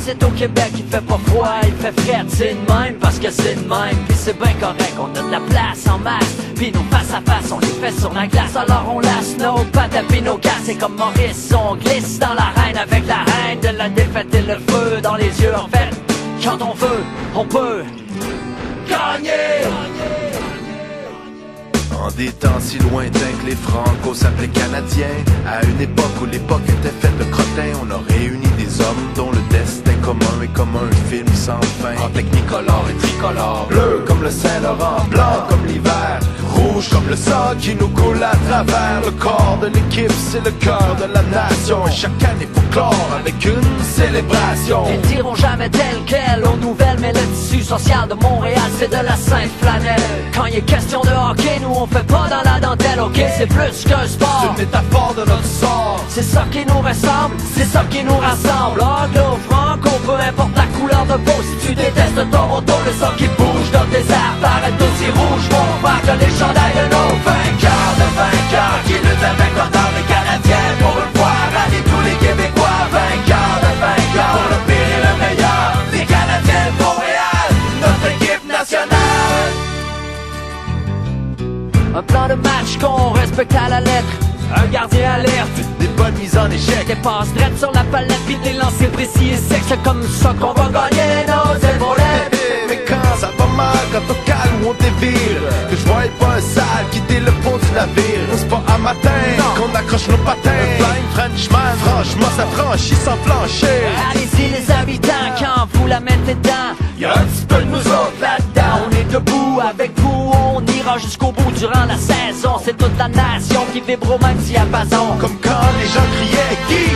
c'est au Québec, il fait pas froid, il fait frais, c'est de même parce que c'est de même. Puis c'est bien correct, on a de la place en masse. Puis nos face à face, on les fait sur la glace. Alors on laisse nos pattes puis nos gars. C'est comme Maurice, on glisse dans l'arène avec la haine de la défaite et le feu dans les yeux. En fait, quand on veut, on peut gagner. En des temps si lointains que les Franco s'appelaient Canadiens, à une époque où l'époque était faite de crottins, on a réuni des hommes dont le destin commun est comme un film sans fin. En technicolore et tricolore, bleu comme le Saint-Laurent, blanc comme l'hiver, rouge comme le sang qui nous coule à travers. Le corps de l'équipe, c'est le cœur de la nation, et chaque année faut clore avec une célébration. Ils diront jamais tel quel aux nouvelles, mais le tissu social de Montréal, c'est de la sainte flanelle. Quand il est question de hockey, nous on fait pas dans la dentelle, ok, c'est plus qu'un sport. C'est une métaphore de notre sort. C'est ça qui nous ressemble, c'est ça qui nous rassemble. Anglo, franco, peu importe la couleur de peau. Si tu détestes Toronto, le sang qui bouge dans tes airs paraît aussi rouge. Mon frère que les chandails de nos vainqueurs qui luttent avec l'ordre des Canadiens pour une fois rallier tous les Québécois. Vainqueurs pour le pire et le meilleur des Canadiens de Montréal, notre équipe nationale. Un plan de match qu'on respecte à la lettre. Un gardien alerte, des bonnes mises en échec, des passes drettes sur la palette, puis des lancers précis et secs. C'est comme ça qu'on va gagner nos épaulettes. Mais quand ça va mal, quand on calme ou on dévire, que je voyais pas un sale quitter le pont du navire. C'est pas à matin qu'on accroche nos patins. Le Flying Frenchman, franchement ça franchit sans flancher. Allez-y les habitants, quand vous la mettez dedans, Y'a un petit peu de nous autres là-dedans. on est debout avec vous, on ira jusqu'au bout durant la saison. C'est toute la nation qui vibre au même diapason. Comme quand les gens criaient Guy,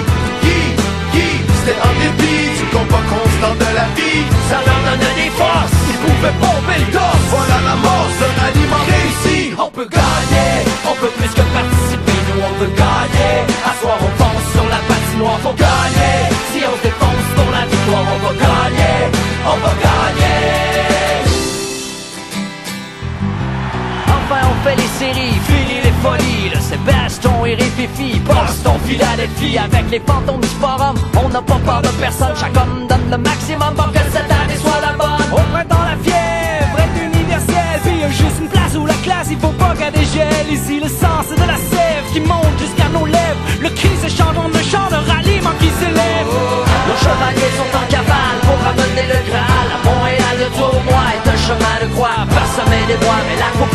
c'était en dépit du combat constant de la vie. Ça leur donne des forces, Ils pouvaient pomper le torse. Voilà la mort, ce ralliement réussi. on peut gagner, on peut plus que participer. Nous on veut gagner, à soir on fonce sur la patinoire. Faut gagner, si on se défonce pour la victoire, on va gagner, on va gagner. Enfin on fait les séries, fini les folies. Le Sébaston et Rififi, Boston, Philadelphie. Avec les fantômes du forum, on n'a pas peur de personne. Chaque homme donne le maximum pour que cette année soit la bonne. Au printemps la fièvre est universelle, puis y a juste une place où la classe, il faut pas qu'elle dégèle. Ici le sang c'est de la sève qui monte jusqu'à nos lèvres. Le cri s'échange en un chant de ralliement qui s'élève. Nos chevaliers sont en cavale pour ramener le Graal. À Montréal le tournoi est un chemin de croix, parsemé des bois. Mais la coupe